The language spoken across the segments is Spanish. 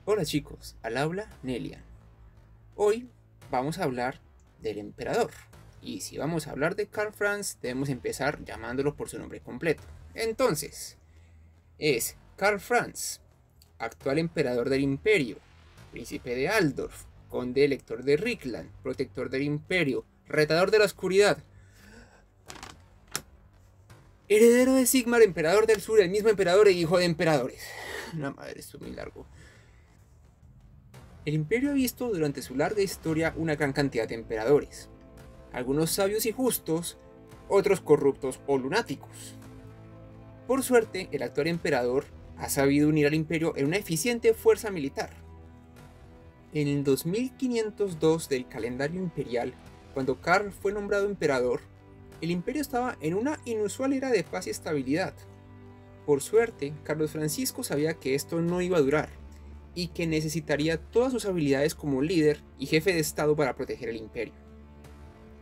Hola chicos, al habla Nelian. Hoy vamos a hablar del emperador. Y si vamos a hablar de Karl Franz, debemos empezar llamándolo por su nombre completo. Entonces, es Karl Franz, actual emperador del imperio, príncipe de Altdorf, conde elector de Rickland, protector del imperio, retador de la oscuridad, heredero de Sigmar, emperador del sur, el mismo emperador e hijo de emperadores. La madre, esto es muy largo. El imperio ha visto durante su larga historia una gran cantidad de emperadores, algunos sabios y justos, otros corruptos o lunáticos. Por suerte, el actual emperador ha sabido unir al imperio en una eficiente fuerza militar. En el 2502 del calendario imperial, cuando Karl fue nombrado emperador, el imperio estaba en una inusual era de paz y estabilidad. Por suerte, Carlos Francisco sabía que esto no iba a durar, y que necesitaría todas sus habilidades como líder y jefe de estado para proteger el imperio.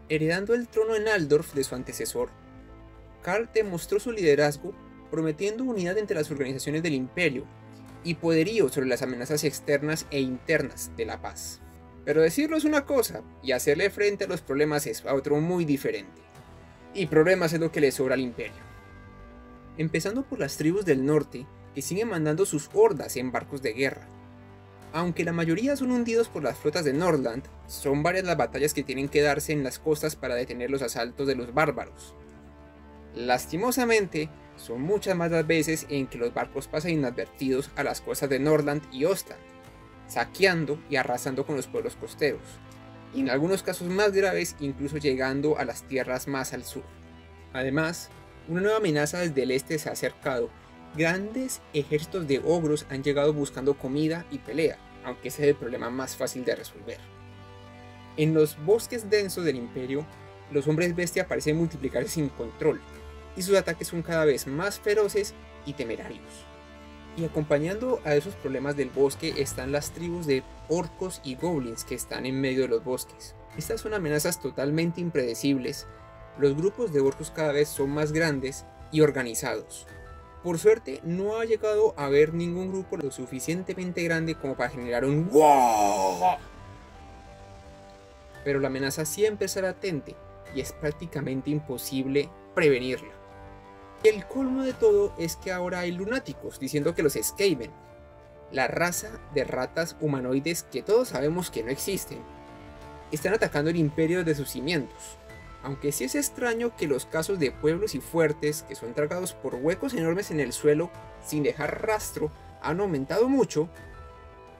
Heredando el trono en Altdorf de su antecesor, Karl demostró su liderazgo prometiendo unidad entre las organizaciones del imperio y poderío sobre las amenazas externas e internas de la paz. Pero decirlo es una cosa y hacerle frente a los problemas es otro muy diferente. Y problemas es lo que le sobra al imperio. Empezando por las tribus del norte, que siguen mandando sus hordas en barcos de guerra. Aunque la mayoría son hundidos por las flotas de Nordland, son varias las batallas que tienen que darse en las costas para detener los asaltos de los bárbaros. Lastimosamente, son muchas más las veces en que los barcos pasan inadvertidos a las costas de Nordland y Ostland, saqueando y arrasando con los pueblos costeros, y en algunos casos más graves incluso llegando a las tierras más al sur. Además, una nueva amenaza desde el este se ha acercado. Grandes ejércitos de ogros han llegado buscando comida y pelea, aunque ese es el problema más fácil de resolver. En los bosques densos del imperio, los hombres bestia parecen multiplicarse sin control, y sus ataques son cada vez más feroces y temerarios. Y acompañando a esos problemas del bosque están las tribus de orcos y goblins que están en medio de los bosques. Estas son amenazas totalmente impredecibles. Los grupos de orcos cada vez son más grandes y organizados. Por suerte, no ha llegado a haber ningún grupo lo suficientemente grande como para generar un ¡wow! Pero la amenaza siempre estará latente y es prácticamente imposible prevenirla. Y el colmo de todo es que ahora hay lunáticos diciendo que los Skaven, la raza de ratas humanoides que todos sabemos que no existen, están atacando el imperio desde sus cimientos. Aunque sí es extraño que los casos de pueblos y fuertes que son tragados por huecos enormes en el suelo sin dejar rastro han aumentado mucho,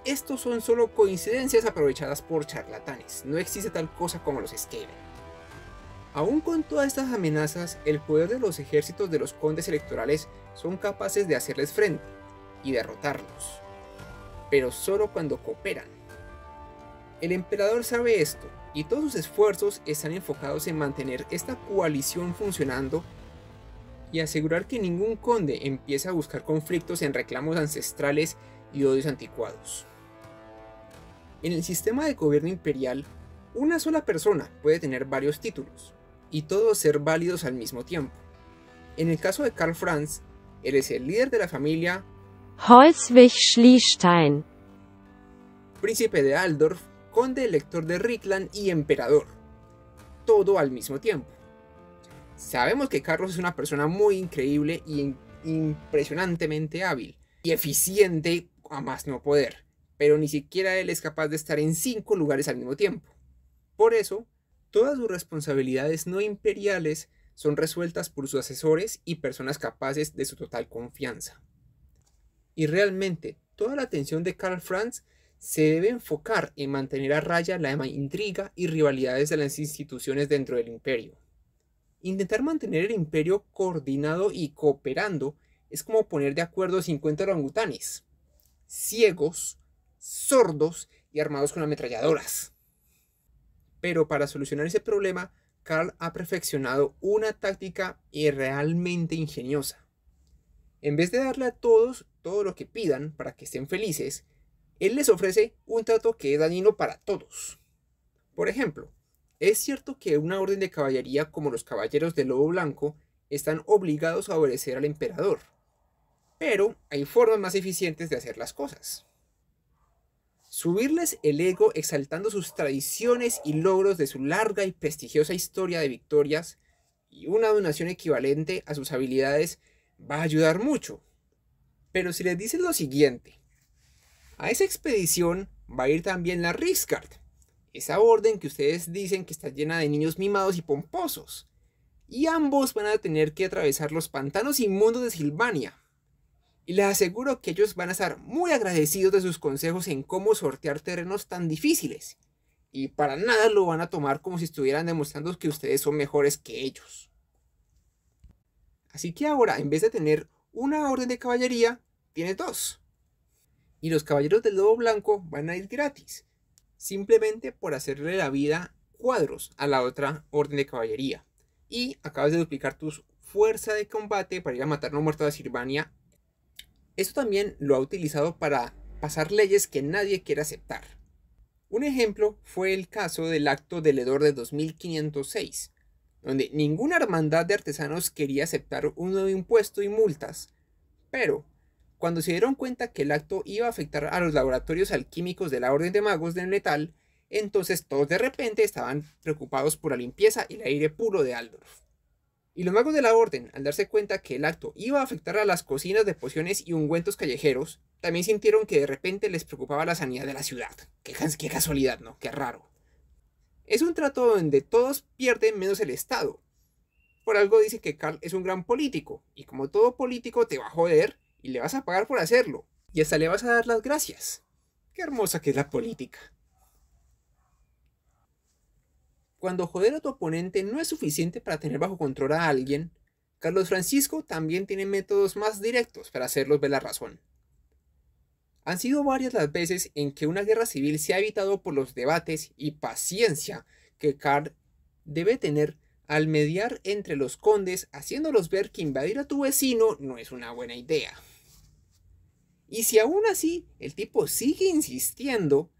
estos son solo coincidencias aprovechadas por charlatanes, no existe tal cosa como los Skaven. Aún con todas estas amenazas, el poder de los ejércitos de los condes electorales son capaces de hacerles frente y derrotarlos, pero solo cuando cooperan. El emperador sabe esto, y todos sus esfuerzos están enfocados en mantener esta coalición funcionando y asegurar que ningún conde empiece a buscar conflictos en reclamos ancestrales y odios anticuados. En el sistema de gobierno imperial, una sola persona puede tener varios títulos, y todos ser válidos al mismo tiempo. En el caso de Karl Franz, él es el líder de la familia Holzwig-Schließstein, príncipe de Altdorf, conde elector de Rickland y emperador, todo al mismo tiempo. Sabemos que Carlos es una persona muy increíble y impresionantemente hábil y eficiente a más no poder, pero ni siquiera él es capaz de estar en 5 lugares al mismo tiempo. Por eso, todas sus responsabilidades no imperiales son resueltas por sus asesores y personas capaces de su total confianza. Y realmente, toda la atención de Karl Franz se debe enfocar en mantener a raya la intriga y rivalidades de las instituciones dentro del imperio. Intentar mantener el imperio coordinado y cooperando es como poner de acuerdo 50 orangutanes, ciegos, sordos y armados con ametralladoras. Pero para solucionar ese problema, Karl ha perfeccionado una táctica realmente ingeniosa. En vez de darle a todos todo lo que pidan para que estén felices, él les ofrece un trato que es dañino para todos. Por ejemplo, es cierto que una orden de caballería como los caballeros del lobo blanco están obligados a obedecer al emperador, pero hay formas más eficientes de hacer las cosas. subirles el ego exaltando sus tradiciones y logros de su larga y prestigiosa historia de victorias, y una donación equivalente a sus habilidades va a ayudar mucho. Pero si les dicen lo siguiente: a esa expedición va a ir también la Riksgard, esa orden que ustedes dicen que está llena de niños mimados y pomposos, y ambos van a tener que atravesar los pantanos inmundos de Silvania. Y les aseguro que ellos van a estar muy agradecidos de sus consejos en cómo sortear terrenos tan difíciles. Y para nada lo van a tomar como si estuvieran demostrando que ustedes son mejores que ellos. Así que ahora, en vez de tener una orden de caballería, tienes dos. Y los caballeros del lobo blanco van a ir gratis, simplemente por hacerle la vida cuadros a la otra orden de caballería. Y acabas de duplicar tu fuerza de combate para ir a matar a un muerto de Silvania. Esto también lo ha utilizado para pasar leyes que nadie quiere aceptar. Un ejemplo fue el caso del Acto de Ledor de 2506, donde ninguna hermandad de artesanos quería aceptar un nuevo impuesto y multas, pero cuando se dieron cuenta que el acto iba a afectar a los laboratorios alquímicos de la Orden de Magos del Metal, entonces todos de repente estaban preocupados por la limpieza y el aire puro de Altdorf. Y los magos de la orden, al darse cuenta que el acto iba a afectar a las cocinas de pociones y ungüentos callejeros, también sintieron que de repente les preocupaba la sanidad de la ciudad. Qué casualidad, ¿no? Qué raro. Es un trato donde todos pierden menos el Estado. Por algo dice que Karl es un gran político, y como todo político te va a joder y le vas a pagar por hacerlo, y hasta le vas a dar las gracias. Qué hermosa que es la política. Cuando joder a tu oponente no es suficiente para tener bajo control a alguien, Carlos Francisco también tiene métodos más directos para hacerlos ver la razón. Han sido varias las veces en que una guerra civil se ha evitado por los debates y paciencia que Karl debe tener al mediar entre los condes, haciéndolos ver que invadir a tu vecino no es una buena idea. Y si aún así el tipo sigue insistiendo,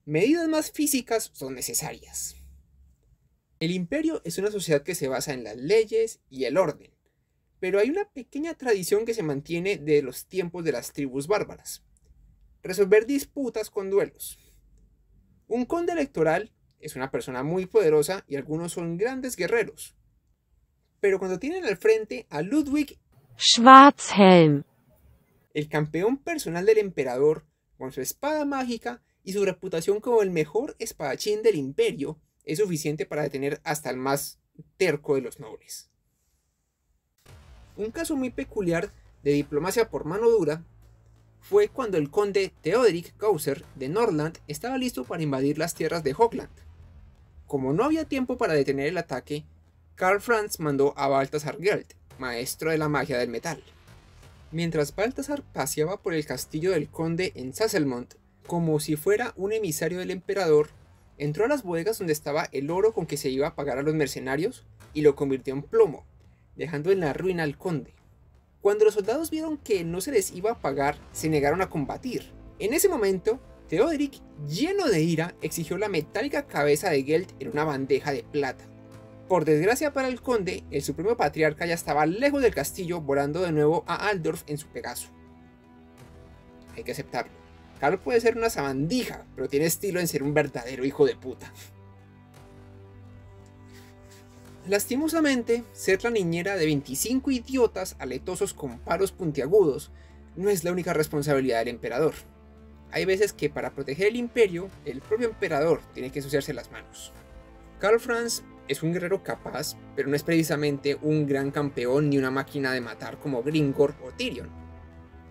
medidas más físicas son necesarias. El imperio es una sociedad que se basa en las leyes y el orden, pero hay una pequeña tradición que se mantiene de los tiempos de las tribus bárbaras: resolver disputas con duelos. Un conde electoral es una persona muy poderosa y algunos son grandes guerreros, pero cuando tienen al frente a Ludwig Schwarzhelm, el campeón personal del emperador, con su espada mágica y su reputación como el mejor espadachín del imperio, es suficiente para detener hasta el más terco de los nobles. Un caso muy peculiar de diplomacia por mano dura fue cuando el conde Theoderic Gauser de Nordland estaba listo para invadir las tierras de Hochland. Como no había tiempo para detener el ataque, Karl Franz mandó a Balthasar Gelt, maestro de la magia del metal. Mientras Balthasar paseaba por el castillo del conde en Sasselmont como si fuera un emisario del emperador, entró a las bodegas donde estaba el oro con que se iba a pagar a los mercenarios y lo convirtió en plomo, dejando en la ruina al conde. Cuando los soldados vieron que no se les iba a pagar, se negaron a combatir. En ese momento, Theoderic, lleno de ira, exigió la metálica cabeza de Gelt en una bandeja de plata. Por desgracia para el conde, el supremo patriarca ya estaba lejos del castillo, volando de nuevo a Altdorf en su Pegaso. Hay que aceptarlo. Karl puede ser una sabandija, pero tiene estilo en ser un verdadero hijo de puta. Lastimosamente, ser la niñera de 25 idiotas aletosos con palos puntiagudos no es la única responsabilidad del emperador. Hay veces que para proteger el imperio, el propio emperador tiene que ensuciarse las manos. Karl Franz es un guerrero capaz, pero no es precisamente un gran campeón ni una máquina de matar como Gringor o Tyrion.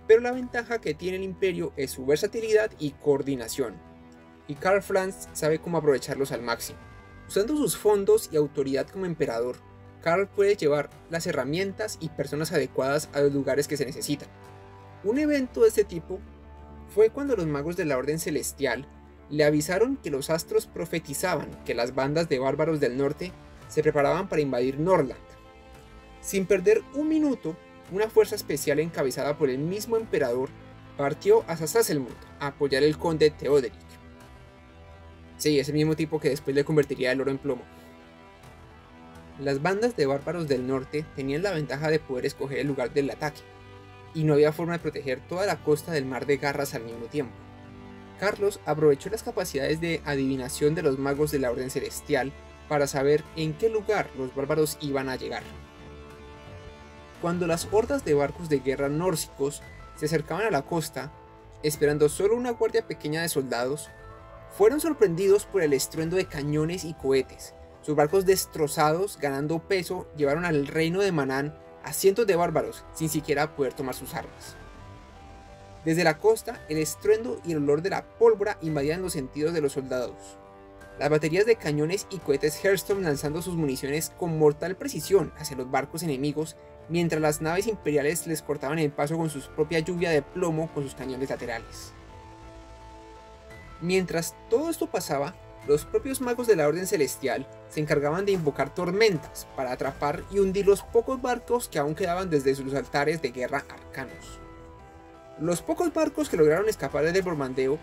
Pero la ventaja que tiene el imperio es su versatilidad y coordinación, y Karl Franz sabe cómo aprovecharlos al máximo. Usando sus fondos y autoridad como emperador, Karl puede llevar las herramientas y personas adecuadas a los lugares que se necesitan. Un evento de este tipo fue cuando los magos de la Orden Celestial le avisaron que los astros profetizaban que las bandas de bárbaros del norte se preparaban para invadir Nordland. Sin perder un minuto, una fuerza especial encabezada por el mismo emperador partió hacia Sasselmund a apoyar al conde Theoderic. Sí, ese mismo tipo que después le convertiría el oro en plomo. Las bandas de bárbaros del norte tenían la ventaja de poder escoger el lugar del ataque, y no había forma de proteger toda la costa del Mar de Garras al mismo tiempo. Carlos aprovechó las capacidades de adivinación de los magos de la Orden Celestial para saber en qué lugar los bárbaros iban a llegar. Cuando las hordas de barcos de guerra nórdicos se acercaban a la costa, esperando solo una guardia pequeña de soldados, fueron sorprendidos por el estruendo de cañones y cohetes. Sus barcos destrozados, ganando peso, llevaron al reino de Manaan a cientos de bárbaros sin siquiera poder tomar sus armas. Desde la costa, el estruendo y el olor de la pólvora invadían los sentidos de los soldados. Las baterías de cañones y cohetes Hearthstone lanzando sus municiones con mortal precisión hacia los barcos enemigos, mientras las naves imperiales les cortaban el paso con su propia lluvia de plomo con sus cañones laterales. Mientras todo esto pasaba, los propios magos de la Orden Celestial se encargaban de invocar tormentas para atrapar y hundir los pocos barcos que aún quedaban desde sus altares de guerra arcanos. Los pocos barcos que lograron escapar del bombardeo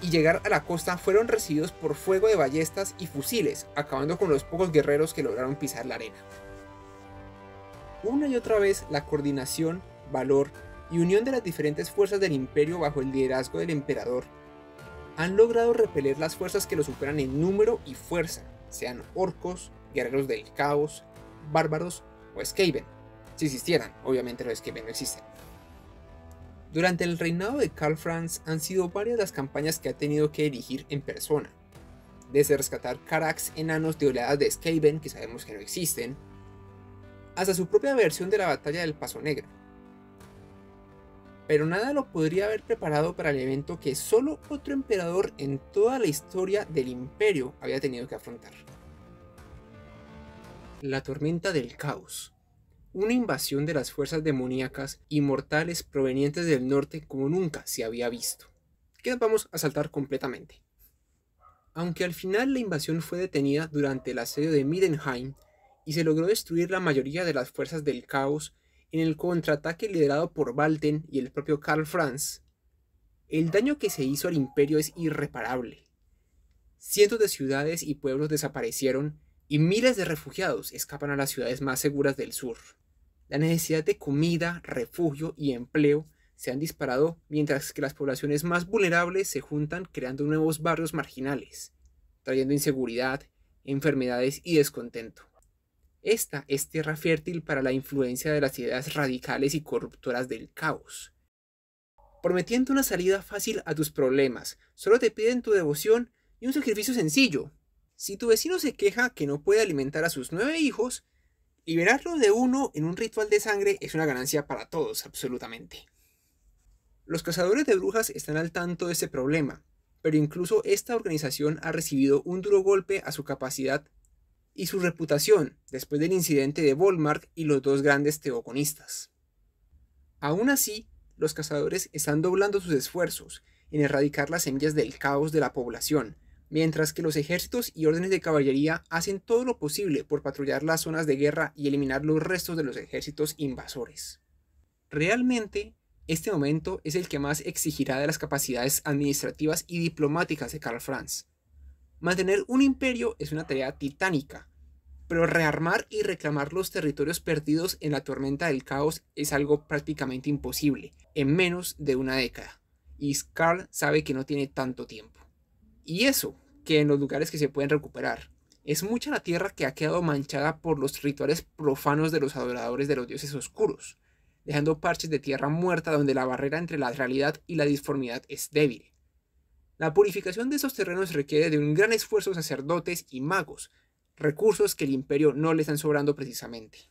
y llegar a la costa fueron recibidos por fuego de ballestas y fusiles, acabando con los pocos guerreros que lograron pisar la arena. Una y otra vez la coordinación, valor y unión de las diferentes fuerzas del imperio bajo el liderazgo del emperador han logrado repeler las fuerzas que lo superan en número y fuerza, sean orcos, guerreros del caos, bárbaros o Skaven. Si existieran, obviamente los Skaven no existen. Durante el reinado de Karl Franz han sido varias las campañas que ha tenido que dirigir en persona, desde rescatar Karax enanos de oleadas de Skaven que sabemos que no existen, hasta su propia versión de la batalla del Paso Negro. Pero nada lo podría haber preparado para el evento que solo otro emperador en toda la historia del imperio había tenido que afrontar. La tormenta del caos. Una invasión de las fuerzas demoníacas y mortales provenientes del norte como nunca se había visto, que nos vamos a saltar completamente. Aunque al final la invasión fue detenida durante el asedio de Middenheim y se logró destruir la mayoría de las fuerzas del caos en el contraataque liderado por Valten y el propio Karl Franz, el daño que se hizo al imperio es irreparable. Cientos de ciudades y pueblos desaparecieron y miles de refugiados escapan a las ciudades más seguras del sur. La necesidad de comida, refugio y empleo se han disparado mientras que las poblaciones más vulnerables se juntan creando nuevos barrios marginales, trayendo inseguridad, enfermedades y descontento. Esta es tierra fértil para la influencia de las ideas radicales y corruptoras del caos. Prometiendo una salida fácil a tus problemas, solo te piden tu devoción y un sacrificio sencillo. Si tu vecino se queja que no puede alimentar a sus 9 hijos, liberarlo de uno en un ritual de sangre es una ganancia para todos, absolutamente. Los cazadores de brujas están al tanto de este problema, pero incluso esta organización ha recibido un duro golpe a su capacidad y su reputación después del incidente de Volmark y los dos grandes teogonistas. Aún así, los cazadores están doblando sus esfuerzos en erradicar las semillas del caos de la población, mientras que los ejércitos y órdenes de caballería hacen todo lo posible por patrullar las zonas de guerra y eliminar los restos de los ejércitos invasores. Realmente, este momento es el que más exigirá de las capacidades administrativas y diplomáticas de Karl Franz. Mantener un imperio es una tarea titánica, pero rearmar y reclamar los territorios perdidos en la tormenta del caos es algo prácticamente imposible, en menos de una década, y Karl sabe que no tiene tanto tiempo. Y eso, que en los lugares que se pueden recuperar, es mucha la tierra que ha quedado manchada por los rituales profanos de los adoradores de los dioses oscuros, dejando parches de tierra muerta donde la barrera entre la realidad y la disformidad es débil. La purificación de esos terrenos requiere de un gran esfuerzo de sacerdotes y magos, recursos que el imperio no le están sobrando precisamente.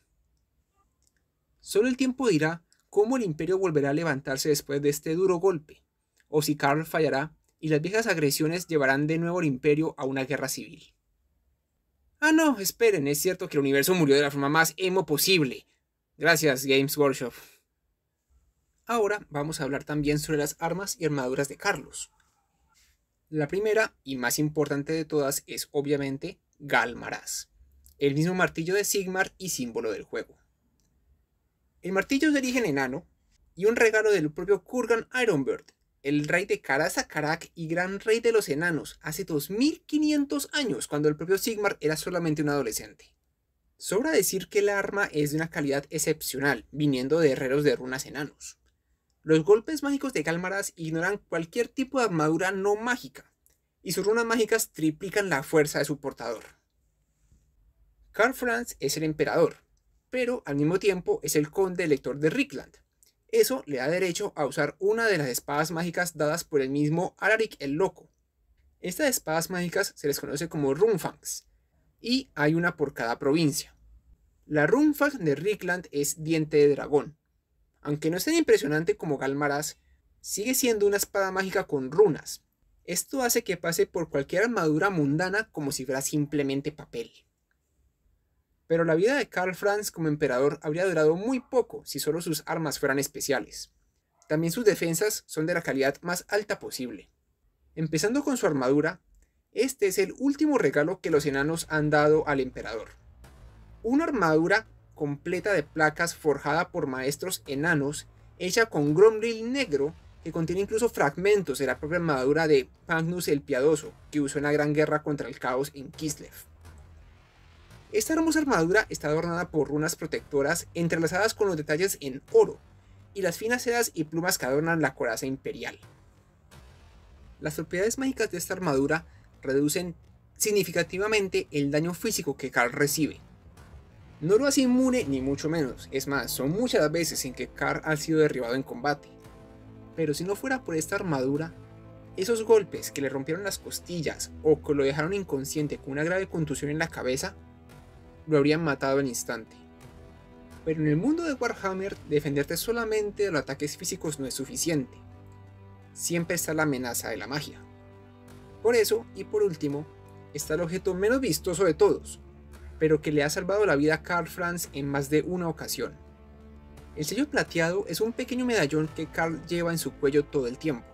Solo el tiempo dirá cómo el imperio volverá a levantarse después de este duro golpe, o si Karl fallará y las viejas agresiones llevarán de nuevo al imperio a una guerra civil. Ah no, esperen, es cierto que el universo murió de la forma más emo posible. Gracias, Games Workshop. Ahora vamos a hablar también sobre las armas y armaduras de Carlos. La primera y más importante de todas es obviamente Galmaraz, el mismo martillo de Sigmar y símbolo del juego. El martillo es de origen enano y un regalo del propio Kurgan Ironbird, el rey de Karaz-a-Karak y gran rey de los enanos, hace 2500 años, cuando el propio Sigmar era solamente un adolescente. Sobra decir que el arma es de una calidad excepcional, viniendo de herreros de runas enanos. Los golpes mágicos de Galmaraz ignoran cualquier tipo de armadura no mágica, y sus runas mágicas triplican la fuerza de su portador. Karl Franz es el emperador, pero al mismo tiempo es el conde elector de Rickland. Eso le da derecho a usar una de las espadas mágicas dadas por el mismo Alaric el Loco. Estas espadas mágicas se les conoce como Runfangs, y hay una por cada provincia. La Runfang de Rickland es Diente de Dragón. Aunque no es tan impresionante como Galmaraz, sigue siendo una espada mágica con runas. Esto hace que pase por cualquier armadura mundana como si fuera simplemente papel. Pero la vida de Karl Franz como emperador habría durado muy poco si solo sus armas fueran especiales. También sus defensas son de la calidad más alta posible. Empezando con su armadura, este es el último regalo que los enanos han dado al emperador. Una armadura completa de placas forjada por maestros enanos, hecha con Gromril negro, que contiene incluso fragmentos de la propia armadura de Magnus el Piadoso, que usó en la gran guerra contra el caos en Kislev. Esta hermosa armadura está adornada por runas protectoras entrelazadas con los detalles en oro, y las finas sedas y plumas que adornan la coraza imperial. Las propiedades mágicas de esta armadura reducen significativamente el daño físico que Karl recibe. No lo hace inmune ni mucho menos, es más, son muchas las veces en que Karl ha sido derribado en combate. Pero si no fuera por esta armadura, esos golpes que le rompieron las costillas o que lo dejaron inconsciente con una grave contusión en la cabeza, lo habrían matado al instante. Pero en el mundo de Warhammer, defenderte solamente de los ataques físicos no es suficiente. Siempre está la amenaza de la magia. Por eso, y por último, está el objeto menos vistoso de todos, pero que le ha salvado la vida a Karl Franz en más de una ocasión. El sello plateado es un pequeño medallón que Karl lleva en su cuello todo el tiempo.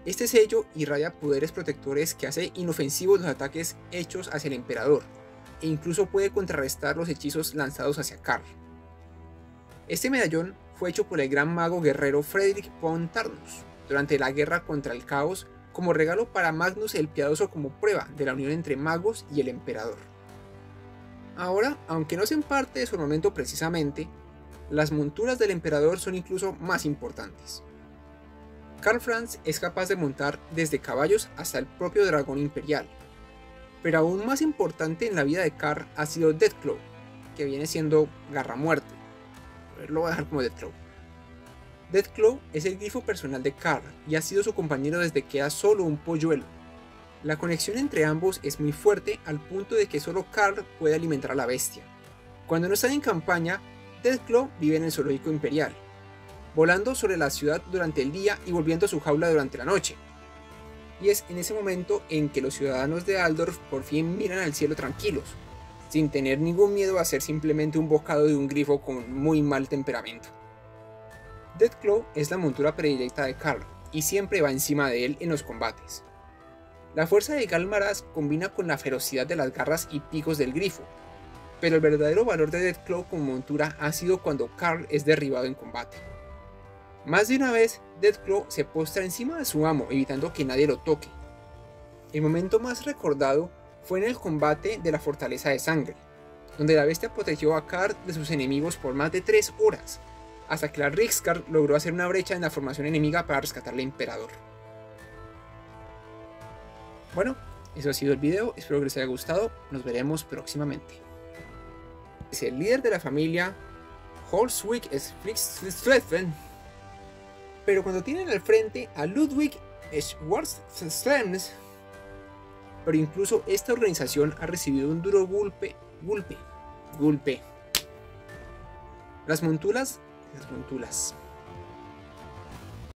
Este sello irradia poderes protectores que hace inofensivos los ataques hechos hacia el emperador, e incluso puede contrarrestar los hechizos lanzados hacia Karl. Este medallón fue hecho por el gran mago guerrero Frederick von Tarnus durante la guerra contra el caos como regalo para Magnus el Piadoso como prueba de la unión entre magos y el emperador. Ahora, aunque no sean parte de su armamento precisamente, las monturas del emperador son incluso más importantes. Karl Franz es capaz de montar desde caballos hasta el propio dragón imperial, pero aún más importante en la vida de Karl ha sido Deathclaw, que viene siendo Garra Muerte. Lo voy a dejar como Deathclaw. Deathclaw es el grifo personal de Karl y ha sido su compañero desde que era solo un polluelo. La conexión entre ambos es muy fuerte al punto de que solo Karl puede alimentar a la bestia. Cuando no están en campaña, Deathclaw vive en el zoológico imperial, volando sobre la ciudad durante el día y volviendo a su jaula durante la noche. Y es en ese momento en que los ciudadanos de Aldorf por fin miran al cielo tranquilos, sin tener ningún miedo a ser simplemente un bocado de un grifo con muy mal temperamento. Deathclaw es la montura predilecta de Karl y siempre va encima de él en los combates. La fuerza de Galmaraz combina con la ferocidad de las garras y picos del grifo, pero el verdadero valor de Deathclaw como montura ha sido cuando Karl es derribado en combate. Más de una vez, Deathclaw se postra encima de su amo evitando que nadie lo toque. El momento más recordado fue en el combate de la Fortaleza de Sangre, donde la bestia protegió a Karl de sus enemigos por más de 3 horas, hasta que la Riksgard logró hacer una brecha en la formación enemiga para rescatar al emperador. Bueno, eso ha sido el video, espero que les haya gustado, nos veremos próximamente. Es el líder de la familia Holzwig Splitschleffen, pero cuando tienen al frente a Ludwig Schwarzslems, pero incluso esta organización ha recibido un duro golpe. Las monturas.